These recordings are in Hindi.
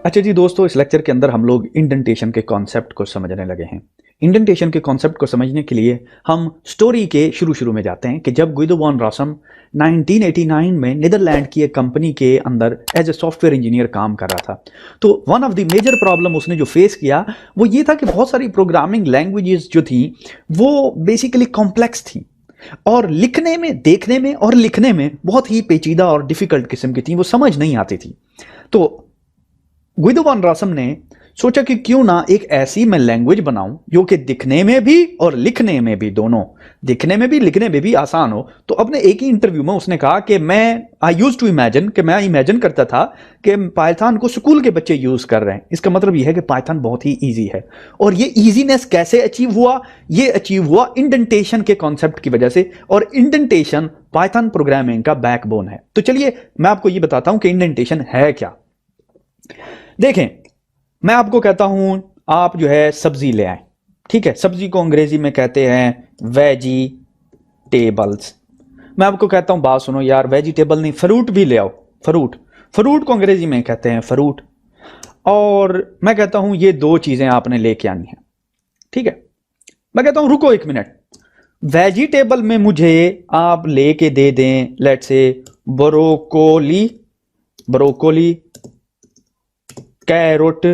अच्छा जी दोस्तों, इस लेक्चर के अंदर हम लोग इंडेंटेशन के कॉन्सेप्ट को समझने लगे हैं। इंडेंटेशन के कॉन्सेप्ट को समझने के लिए हम स्टोरी के शुरू में जाते हैं कि जब गुइदो वॉन रॉसम 1989 में नीदरलैंड की एक कंपनी के अंदर एज ए सॉफ्टवेयर इंजीनियर काम कर रहा था, तो one of the major problem उसने जो फेस किया वो ये था कि बहुत सारी प्रोग्रामिंग लैंग्वेजेस जो थी वो बेसिकली कॉम्प्लेक्स थी और लिखने में, देखने में और लिखने में बहुत ही पेचीदा और डिफिकल्ट किस्म की थी, वो समझ नहीं आती थी। तो गुइदो वॉन रॉसम ने सोचा कि क्यों ना एक ऐसी मैं लैंग्वेज बनाऊं जो कि दिखने में भी और लिखने में भी, दोनों दिखने में भी लिखने में भी आसान हो। तो अपने एक ही इंटरव्यू में उसने कहा कि आई यूज टू इमेजिन, कि मैं इमेजिन करता था कि पाइथन को स्कूल के बच्चे यूज कर रहे हैं। इसका मतलब यह है कि पाइथन बहुत ही ईजी है। और ये ईजीनेस कैसे अचीव हुआ? ये अचीव हुआ इंडेंटेशन के कॉन्सेप्ट की वजह से, और इंडेंटेशन पाइथन प्रोग्रामिंग का बैकबोन है। तो चलिए मैं आपको ये बताता हूं कि इंडेंटेशन है क्या। देखें, मैं आपको कहता हूं आप जो है सब्जी ले आए, ठीक है। सब्जी को अंग्रेजी में कहते हैं वेजिटेबल्स। मैं आपको कहता हूं बात सुनो यार, वेजिटेबल नहीं फ्रूट भी ले आओ। फ्रूट को अंग्रेजी में कहते हैं फ्रूट। और मैं कहता हूं ये दो चीजें आपने लेके आनी है, ठीक है। मैं कहता हूं रुको एक मिनट, वेजिटेबल में मुझे आप लेके दे दें लेट्स से ब्रोकोली, कैरोट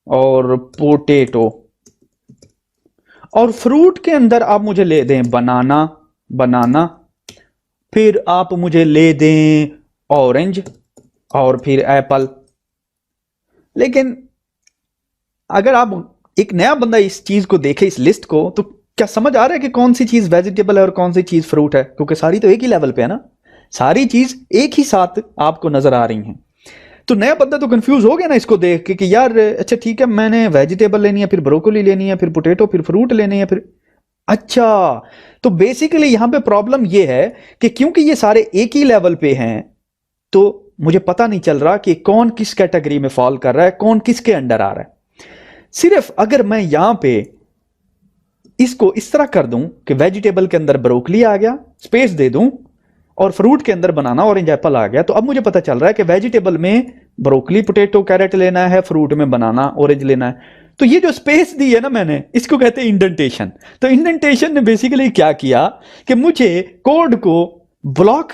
और पोटैटो। और फ्रूट के अंदर आप मुझे ले दें बनाना, फिर आप मुझे ले दें ऑरेंज और फिर एप्पल। लेकिन अगर आप एक नया बंदा इस चीज को देखे, इस लिस्ट को, तो क्या समझ आ रहा है कि कौन सी चीज वेजिटेबल है और कौन सी चीज फ्रूट है? क्योंकि सारी तो एक ही लेवल पे है ना, सारी चीज एक ही साथ आपको नजर आ रही हैं। तो नया बंदा तो कंफ्यूज हो गया ना इसको देख के कि यार अच्छा ठीक है, मैंने वेजिटेबल लेनी है, फिर ब्रोकोली लेनी है, फिर पोटैटो, फिर फ्रूट लेनी है, फिर अच्छा। तो बेसिकली यहां पे प्रॉब्लम ये है कि क्योंकि ये सारे एक ही लेवल पे हैं, तो मुझे पता नहीं चल रहा कि कौन किस कैटेगरी में फॉल कर रहा है, कौन किसके अंडर आ रहा है। सिर्फ अगर मैं यहां पे इसको इस तरह कर दूं कि वेजिटेबल के अंदर ब्रोकली आ गया, स्पेस दे दूं, और फ्रूट के अंदर बनाना ऑरेंज एप्पल आ गया, तो अब मुझे पता चल रहा है कि वेजिटेबल में ब्रोकली पोटैटो कैरेट लेना है, फ्रूट में बनाना ऑरेंज लेना है। तो ये जो स्पेस दी है ना मैंने, इसको कहते हैं इंडेंटेशन। तो इंडेंटेशन ने बेसिकली क्या किया कि मुझे कोड को ब्लॉक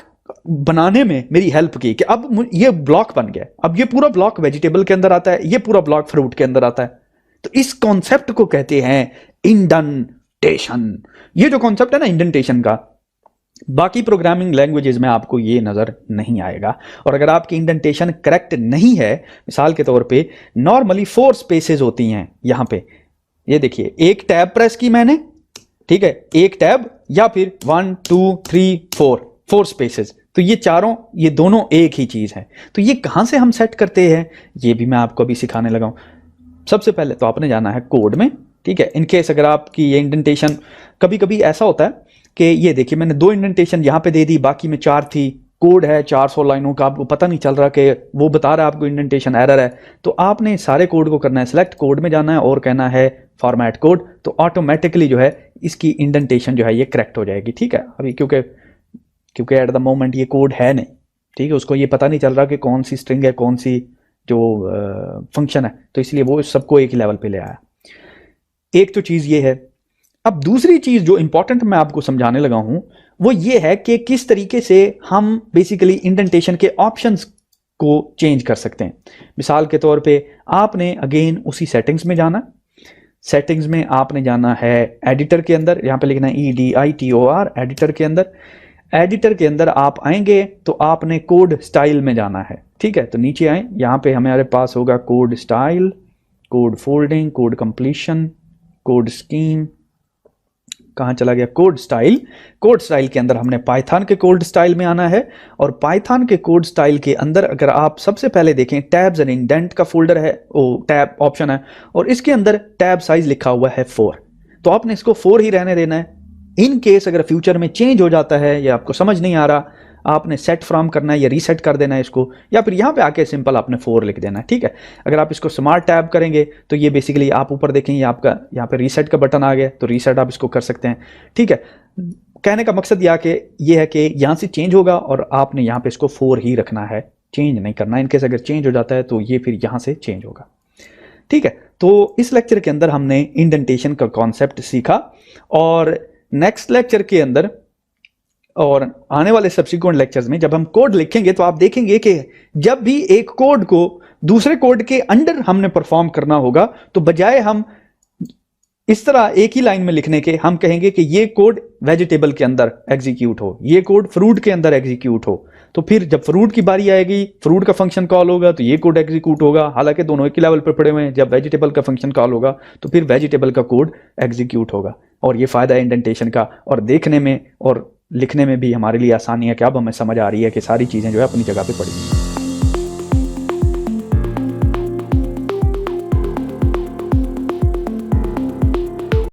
बनाने में मेरी हेल्प की कि अब ये ब्लॉक बन गया, अब ये पूरा ब्लॉक वेजिटेबल के अंदर आता है, ये पूरा ब्लॉक फ्रूट के अंदर आता है। तो इस कॉन्सेप्ट को कहते हैं इंडेंटेशन। ये जो कॉन्सेप्ट है ना इंडेंटेशन का, बाकी प्रोग्रामिंग लैंग्वेजेस में आपको ये नजर नहीं आएगा। और अगर आपकी इंडेंटेशन करेक्ट नहीं है, मिसाल के तौर पे नॉर्मली 4 स्पेसेस होती हैं यहां पे, ये देखिए, एक टैब प्रेस की मैंने, ठीक है, एक टैब, या फिर 1 2 3 4 स्पेसेस। तो ये चारों, ये दोनों एक ही चीज है। तो ये कहां से हम सेट करते हैं, ये भी मैं आपको अभी सिखाने लगा हूं। सबसे पहले तो आपने जाना है कोड में, ठीक है। इनकेस अगर आपकी ये इंडेंटेशन, कभी कभी ऐसा होता है कि ये देखिए मैंने 2 इंडेंटेशन यहां पे दे दी, बाकी में 4 थी, कोड है 400 लाइनों का, आपको पता नहीं चल रहा कि वो बता रहा है आपको इंडेंटेशन एरर है। तो आपने सारे कोड को करना है, सिलेक्ट कोड में जाना है और कहना है फॉर्मेट कोड, तो ऑटोमेटिकली जो है इसकी इंडेंटेशन जो है ये करेक्ट हो जाएगी, ठीक है। अभी क्योंकि एट द मोमेंट ये कोड है नहीं, ठीक है, उसको ये पता नहीं चल रहा कि कौन सी स्ट्रिंग है, कौन सी जो फंक्शन है, तो इसलिए वो सबको एक ही लेवल पे ले आया। एक तो चीज ये है। अब दूसरी चीज जो इंपॉर्टेंट मैं आपको समझाने लगा हूं वो ये है कि किस तरीके से हम बेसिकली इंडेंटेशन के ऑप्शंस को चेंज कर सकते हैं। मिसाल के तौर पे आपने अगेन उसी सेटिंग्स में जाना, सेटिंग्स में आपने जाना है एडिटर के अंदर, यहां पे लिखना है EDITOR, एडिटर के अंदर आप आएंगे तो आपने कोड स्टाइल में जाना है, ठीक है। तो नीचे आए, यहां पे हमारे पास होगा code style, code folding, code completion, code scheme, कहां चला गया कोड स्टाइल। कोड स्टाइल के अंदर हमने पाइथन के कोड स्टाइल में आना है, और पाइथन के कोड स्टाइल के अंदर अगर आप सबसे पहले देखें, टैब्स एंड इंडेंट का फोल्डर है, वो टैब ऑप्शन है, और इसके अंदर टैब साइज लिखा हुआ है 4। तो आपने इसको 4 ही रहने देना है। इन केस अगर फ्यूचर में चेंज हो जाता है या आपको समझ नहीं आ रहा, आपने सेट फ्रॉम करना है या रीसेट कर देना है इसको, या फिर यहाँ पे आके सिंपल आपने 4 लिख देना है, ठीक है। अगर आप इसको स्मार्ट टैब करेंगे तो ये बेसिकली आप ऊपर देखें, ये आपका यहाँ पे रीसेट का बटन आ गया, तो रीसेट आप इसको कर सकते हैं, ठीक है। कहने का मकसद ये है कि यहाँ से चेंज होगा और आपने यहाँ पे इसको 4 ही रखना है, चेंज नहीं करना। इनकेस अगर चेंज हो जाता है तो ये फिर यहाँ से चेंज होगा। ठीक है, तो इस लेक्चर के अंदर हमने इंडेंटेशन का कॉन्सेप्ट सीखा, और नेक्स्ट लेक्चर के अंदर और आने वाले सब्सिक्वेंट लेक्चर्स में जब हम कोड लिखेंगे तो आप देखेंगे कि जब भी एक कोड को दूसरे कोड के अंडर हमने परफॉर्म करना होगा तो बजाय हम इस तरह एक ही लाइन में लिखने के, हम कहेंगे कि ये कोड वेजिटेबल के अंदर एग्जीक्यूट हो, ये कोड फ्रूट के अंदर एग्जीक्यूट हो। तो फिर जब फ्रूट की बारी आएगी, फ्रूट का फंक्शन कॉल होगा तो ये कोड एग्जीक्यूट होगा, हालांकि दोनों एक ही लेवल पर पड़े हुए हैं। जब वेजिटेबल का फंक्शन कॉल होगा तो फिर वेजिटेबल का कोड एग्जीक्यूट होगा। और ये फायदा है इंडेंटेशन का, और देखने में और लिखने में भी हमारे लिए आसानी है कि अब हमें समझ आ रही है कि सारी चीजें जो है अपनी जगह पे पड़ी हैं।